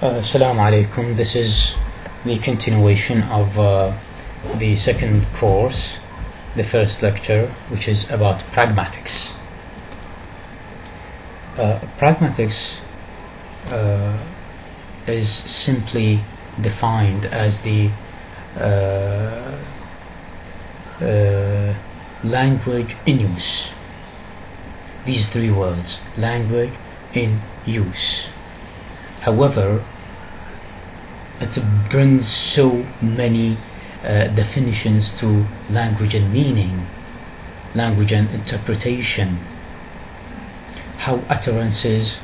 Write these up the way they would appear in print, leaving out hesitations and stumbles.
Assalamu alaikum. This is the continuation of the second course, the first lecture, which is about pragmatics. Pragmatics is simply defined as the language in use. These three words: language in use. However, it brings so many definitions to language and meaning, language and interpretation, how utterances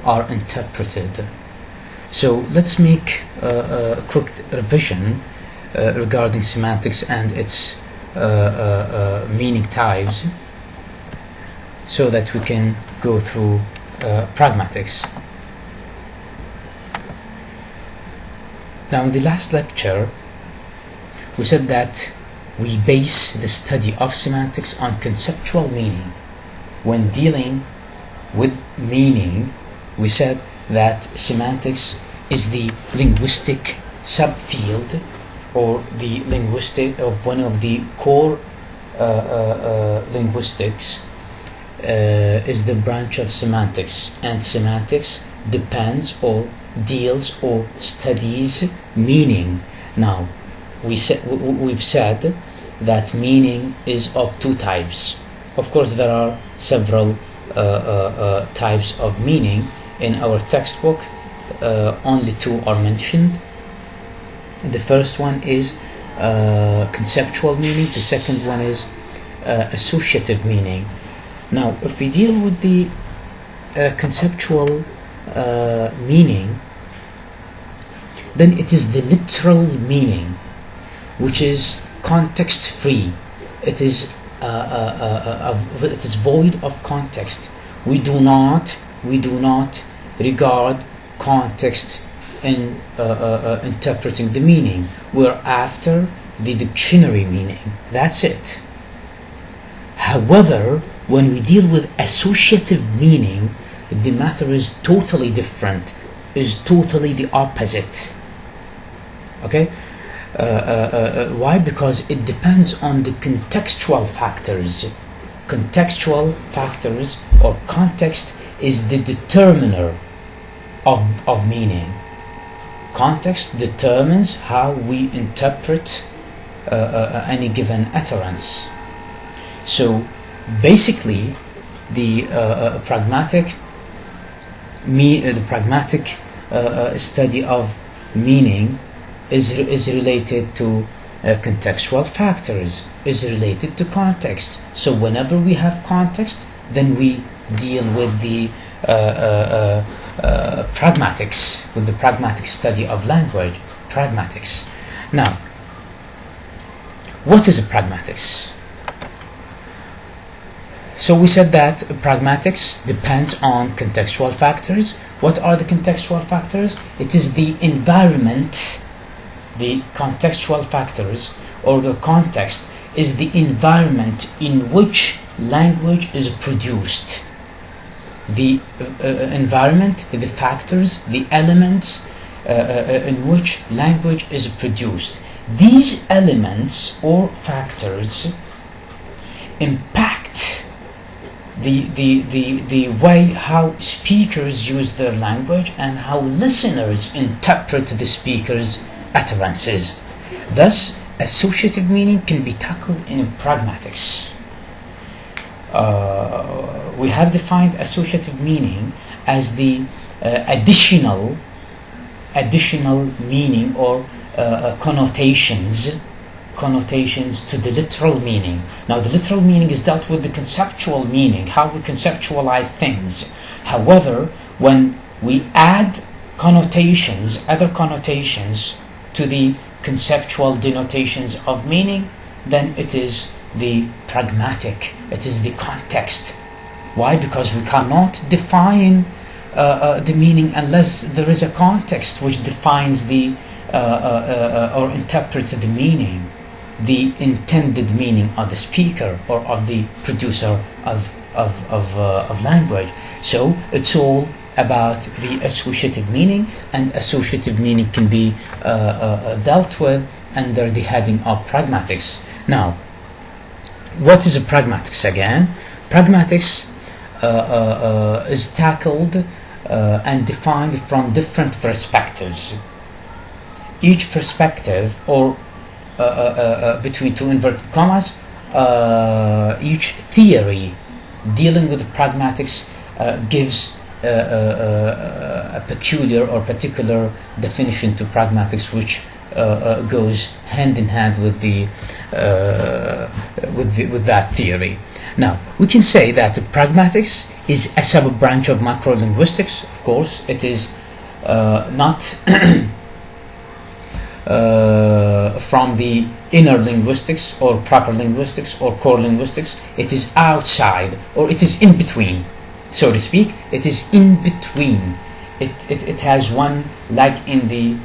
are interpreted. So let's make a quick revision regarding semantics and its meaning types, so that we can go through pragmatics. Now, in the last lecture, we said that we base the study of semantics on conceptual meaning. When dealing with meaning, we said that semantics is the linguistic subfield, or the linguistic of one of the core linguistics is the branch of semantics, and semantics depends or deals or studies meaning. Now, we've said that meaning is of two types. Of course, there are several types of meaning in our textbook. Only two are mentioned. The first one is conceptual meaning. The second one is associative meaning. Now, if we deal with the conceptual meaning, then it is the literal meaning, which is context free. It is void of context. We do not regard context in interpreting the meaning. We're after the dictionary meaning. That's it. However, when we deal with associative meaning, the matter is totally different, is totally the opposite. Okay? Why? Because it depends on the contextual factors. Contextual factors, or context, is the determiner of meaning. Context determines how we interpret any given utterance. So basically, the pragmatic study of meaning is related to contextual factors, is related to context. So whenever we have context, then we deal with the pragmatics, with the pragmatic study of language, pragmatics. Now, what is a pragmatics? So we said that pragmatics depends on contextual factors. What are the contextual factors? It is the environment. The contextual factors, or the context, is the environment in which language is produced. The environment, the factors, the elements in which language is produced. These elements or factors impact the way how speakers use their language and how listeners interpret the speaker's utterances. Thus, associative meaning can be tackled in pragmatics. We have defined associative meaning as the additional meaning, or connotations to the literal meaning. Now, the literal meaning is dealt with the conceptual meaning, how we conceptualize things. However, when we add connotations, other connotations, to the conceptual denotations of meaning, then it is the pragmatic, it is the context. Why? Because we cannot define the meaning unless there is a context which defines the or interprets the meaning, the intended meaning of the speaker or of the producer of language. So it's all about the associative meaning, and associative meaning can be dealt with under the heading of pragmatics. Now, what is a pragmatics again? Pragmatics is tackled and defined from different perspectives. Each perspective, or between two inverted commas, each theory dealing with pragmatics gives a peculiar or particular definition to pragmatics, which goes hand in hand with that theory. Now, we can say that pragmatics is a sub-branch of macrolinguistics. Of course, it is not from the inner linguistics or proper linguistics or core linguistics. It is outside, or it is in between, so to speak. It is in between. It has one leg in the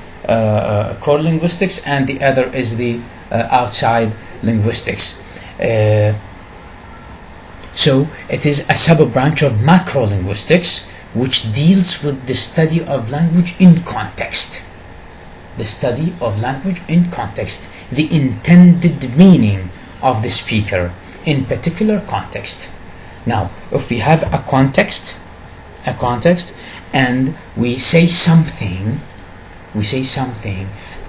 core linguistics, and the other is the outside linguistics. So it is a sub-branch of macrolinguistics, which deals with the study of language in context. The study of language in context, the intended meaning of the speaker in particular context. Now, if we have a context, and we say something,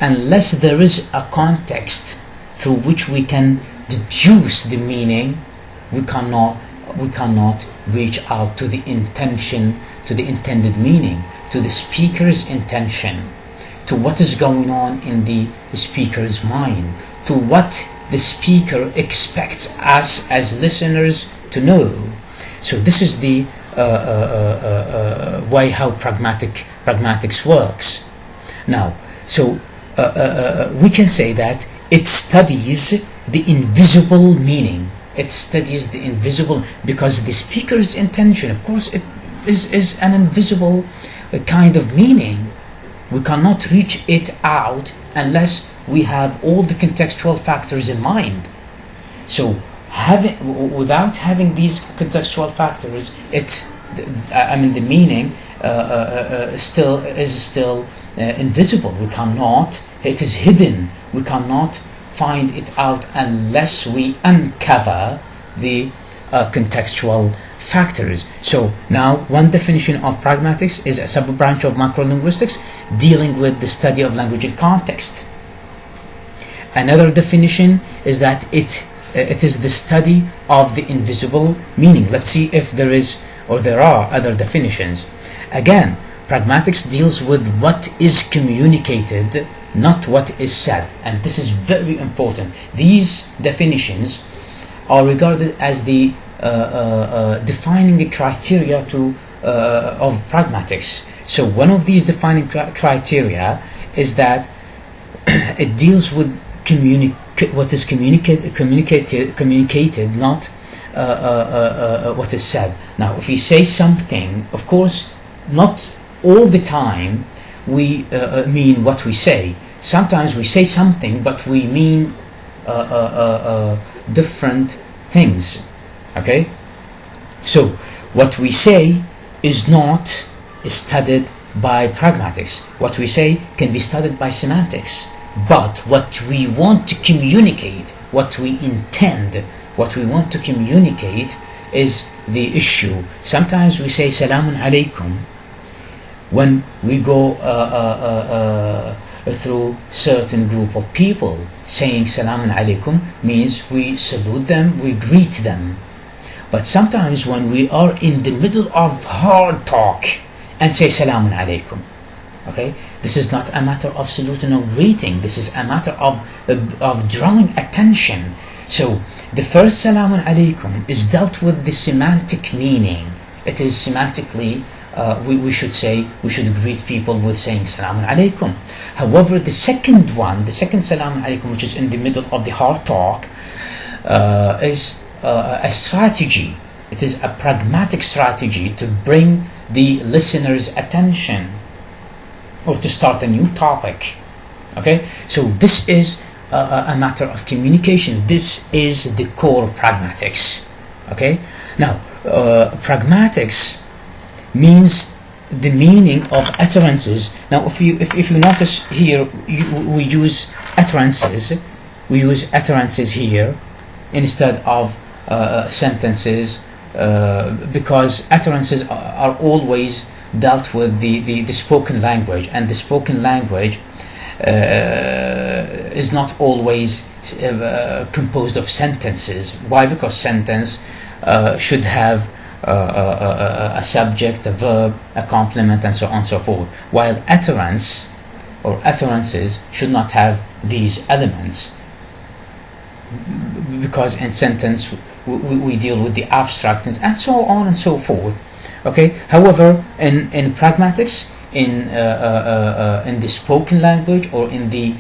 unless there is a context through which we can deduce the meaning, we cannot reach out to the intention, to the intended meaning, to the speaker's intention, to what is going on in the speaker's mind, to what the speaker expects us as listeners to know. So this is the way how pragmatics works. Now, so we can say that it studies the invisible meaning. It studies the invisible, because the speaker's intention, of course, it is an invisible kind of meaning. We cannot reach it out unless we have all the contextual factors in mind. So, without having these contextual factors, the meaning is still invisible. We cannot. It is hidden. We cannot find it out unless we uncover the contextual factors. So now, one definition of pragmatics is a sub-branch of macrolinguistics dealing with the study of language in context. Another definition is that it is the study of the invisible meaning. Let's see if there is or there are other definitions. Again, pragmatics deals with what is communicated, not what is said, and this is very important. These definitions are regarded as the defining the criteria of pragmatics. So one of these defining criteria is that it deals with what is communicated, not what is said. Now, if we say something, of course, not all the time we mean what we say. Sometimes we say something, but we mean different things. Okay? So, what we say is not studied by pragmatics. What we say can be studied by semantics. But what we want to communicate, what we intend, what we want to communicate is the issue. Sometimes we say Salamun Alaikum when we go through certain group of people. Saying Salamun Alaikum means we salute them, we greet them. But sometimes when we are in the middle of hard talk and say Salamun Alaikum, okay, this is not a matter of saluting or greeting. This is a matter of drawing attention. So the first Salamun Alaikum is dealt with the semantic meaning. It is semantically, we should greet people with saying Salamun Alaikum. However, the second Salamun Alaikum, which is in the middle of the hard talk, is a strategy. It is a pragmatic strategy to bring the listener's attention or to start a new topic. Okay, so this is a matter of communication. This is the core pragmatics. Okay, now pragmatics means the meaning of utterances. Now, if you notice here, we use utterances. We use utterances here instead of sentences, because utterances are always dealt with the spoken language, and the spoken language is not always composed of sentences. Why? Because sentence should have a subject, a verb, a complement, and so on and so forth, while utterance or utterances should not have these elements, because in sentence we deal with the abstract and so on and so forth. Okay. However, in pragmatics, in the spoken language, or in the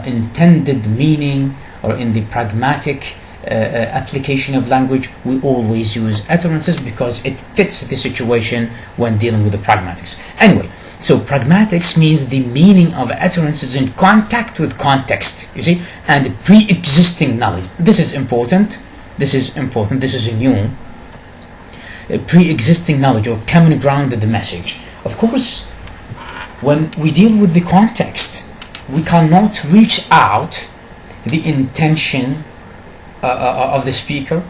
intended meaning, or in the pragmatic application of language, we always use utterances because it fits the situation when dealing with the pragmatics. Anyway, so pragmatics means the meaning of utterances in contact with context, you see, and pre-existing knowledge. This is important. This is important. This is a new pre-existing knowledge, or common ground of the message. Of course, when we deal with the context, we cannot reach out the intention of the speaker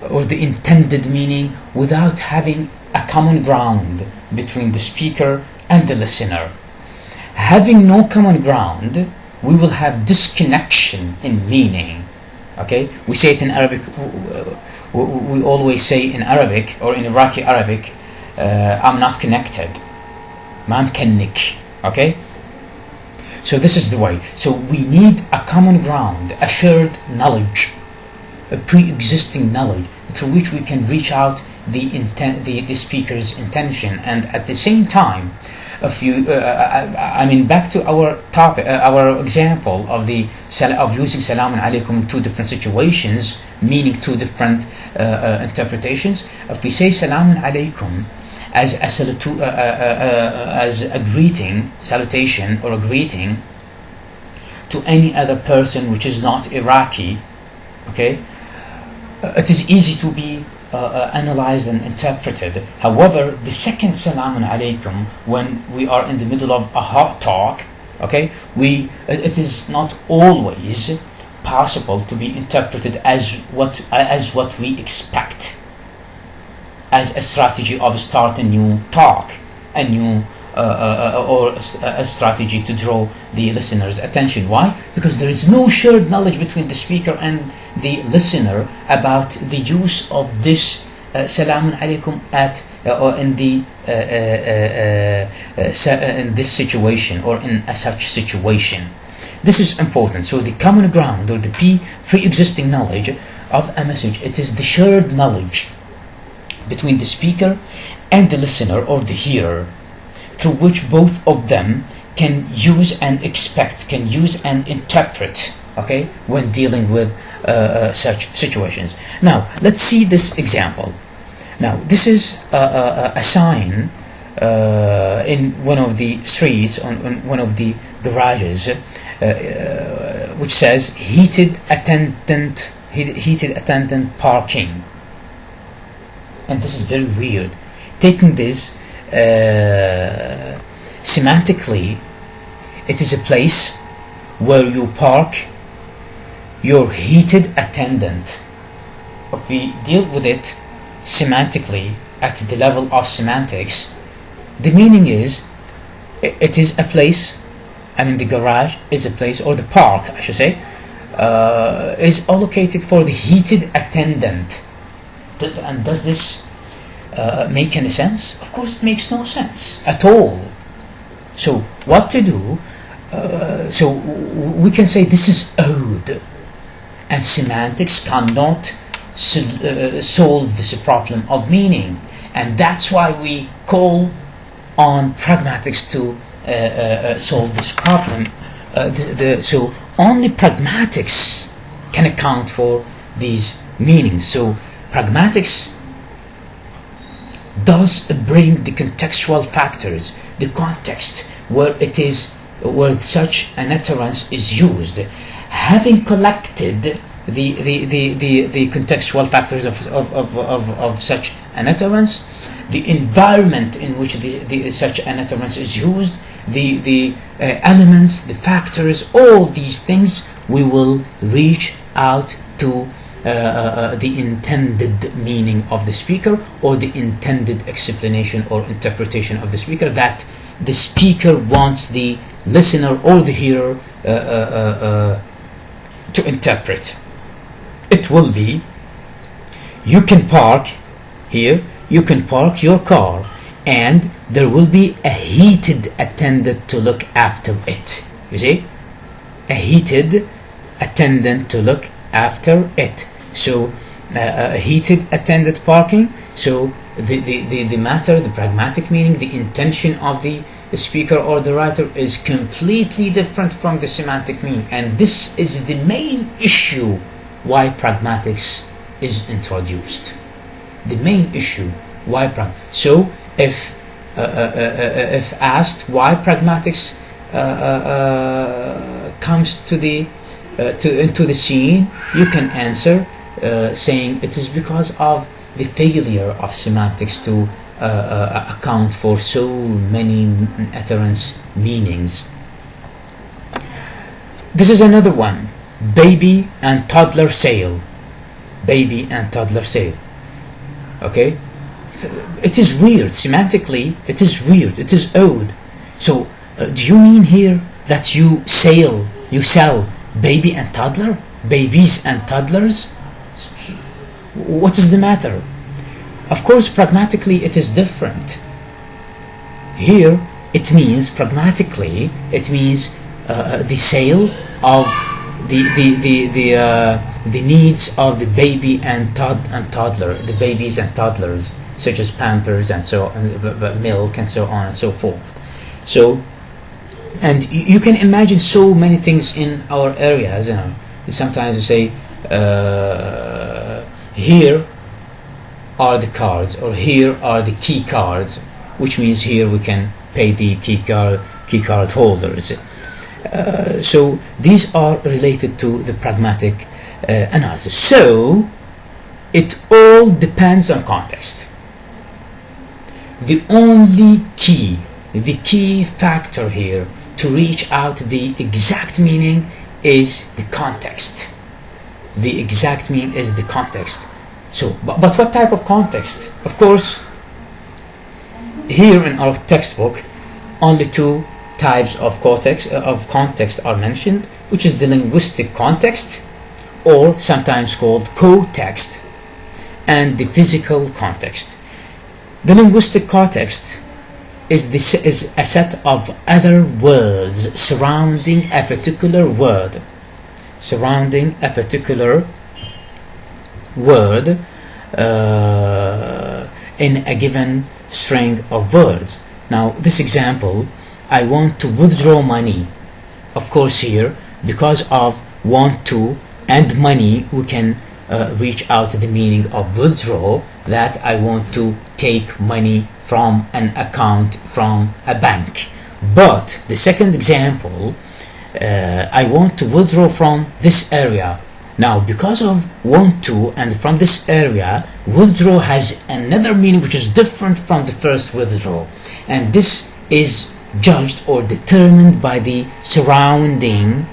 or the intended meaning without having a common ground between the speaker and the listener. Having no common ground, we will have disconnection in meaning. Okay, we say it in Arabic. We always say in Arabic, or in Iraqi Arabic, I'm not connected. Ma mkennik. Okay. So this is the way. So we need a common ground, a shared knowledge, a pre-existing knowledge through which we can reach out the speaker's intention, and at the same time, if you, back to our topic, our example of using Salamun Alaikum in two different situations, meaning two different interpretations. If we say Salamun Alaikum as a greeting, salutation, or a greeting to any other person which is not Iraqi, okay, it is easy to be analyzed and interpreted. However, the second Salamun Alaikum, when we are in the middle of a hot talk, okay, it is not always possible to be interpreted as what we expect, as a strategy of start a new talk, a new or a strategy to draw the listener's attention. Why? Because there is no shared knowledge between the speaker and the listener about the use of this Salamun Alaikum in this situation, or in a such situation. This is important. So the common ground, or the pre-existing knowledge of a message, it is the shared knowledge between the speaker and the listener, or the hearer, through which both of them can use and expect, can use and interpret, okay, when dealing with such situations. Now, let's see this example. Now, this is a sign in one of the streets, on one of the garages, which says heated attendant parking. And this is very weird. Taking this semantically, it is a place where you park your heated attendant. If we deal with it semantically at the level of semantics, the meaning is it is a place, the garage is a place, or the park I should say, is allocated for the heated attendant. And does this make any sense? Of course it makes no sense at all. So what to do? So we can say this is odd, and semantics cannot solve this problem of meaning, and that's why we call on pragmatics to solve this problem. So only pragmatics can account for these meanings. So pragmatics does bring the contextual factors, the context where such an utterance is used. Having collected the contextual factors of such an utterance, the environment in which such an utterance is used, the elements, the factors, all these things, we will reach out to the intended meaning of the speaker, or the intended explanation or interpretation of the speaker that the speaker wants the listener or the hearer to interpret. It will be, you can park here, you can park your car, and there will be a heated attendant to look after it. You see? A heated attendant to look after it. So a heated attendant parking. So the matter, the pragmatic meaning, the intention of the speaker or the writer is completely different from the semantic meaning, and this is the main issue why pragmatics is introduced. The main issue why so if asked why pragmatics comes to the into the scene, you can answer saying it is because of the failure of semantics to account for so many utterance meanings. This is another one: baby and toddler sale. Baby and toddler sale. Okay, it is weird semantically. It is weird. It is odd. So, do you mean here that you sell baby and toddler, babies and toddlers? What is the matter? Of course, pragmatically it is different. Here it means, pragmatically, it means the sale of the needs of the baby and toddler, the babies and toddlers, such as Pampers and so on, milk and so on and so forth. So, and you can imagine so many things in our areas. You know, sometimes you say, here are the cards, or here are the key cards, which means here we can pay the key card holders. So these are related to the pragmatic analysis. So it all depends on context. The only key, the key factor here to reach out the exact meaning is the context. The exact meaning is the context. So, but what type of context? Of course, here in our textbook, only two types of context are mentioned, which is the linguistic context, or sometimes called co-text, and the physical context. The linguistic context is a set of other words surrounding a particular word. Surrounding a particular word in a given string of words. Now, this example, I want to withdraw money. Of course, here, because of want to and money, we can reach out to the meaning of withdraw, that I want to take money from an account from a bank. But the second example, I want to withdraw from this area. Now, because of want to and from this area, withdraw has another meaning which is different from the first withdraw, and this is judged or determined by the surrounding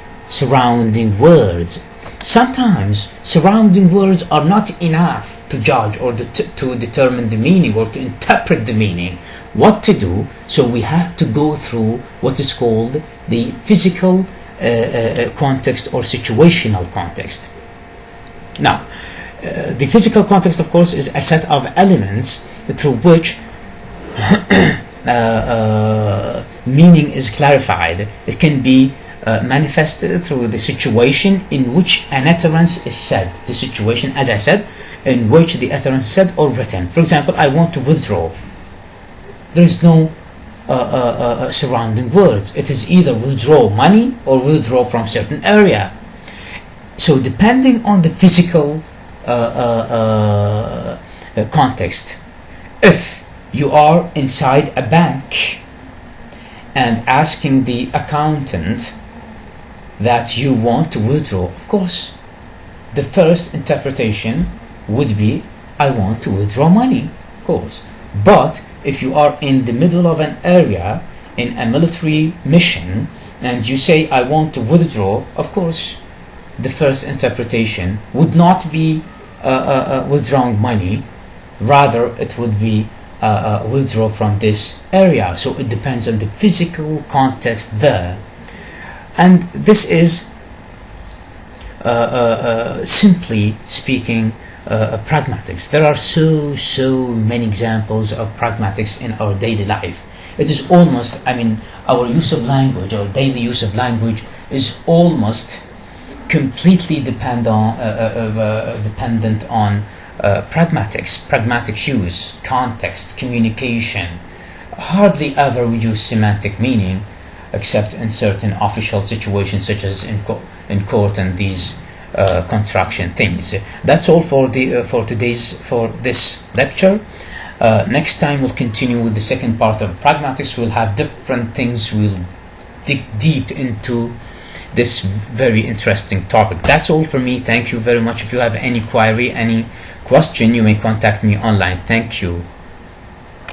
words. Sometimes surrounding words are not enough to judge or to determine the meaning or to interpret the meaning. What to do? So we have to go through what is called the physical context or situational context. Now, the physical context, of course, is a set of elements through which meaning is clarified. It can be manifested through the situation in which an utterance is said. The situation, as I said, in which the utterance is said or written. For example, I want to withdraw. There is no surrounding words. It is either withdraw money or withdraw from certain area. So depending on the physical context, if you are inside a bank and asking the accountant that you want to withdraw, of course the first interpretation would be, I want to withdraw money, of course. But if you are in the middle of an area in a military mission and you say, I want to withdraw, of course, the first interpretation would not be withdrawing money, rather it would be withdraw from this area. So it depends on the physical context there. And this is simply speaking pragmatics. There are so many examples of pragmatics in our daily life. It is almost, our use of language, our daily use of language is almost completely dependent on pragmatics, pragmatic use, context, communication. Hardly ever we use semantic meaning, except in certain official situations, such as in court and these contraction things. That's all for this lecture. Next time we'll continue with the second part of pragmatics. We'll have different things. We'll dig deep into this very interesting topic. That's all for me. Thank you very much. If you have any query, any question, you may contact me online. Thank you.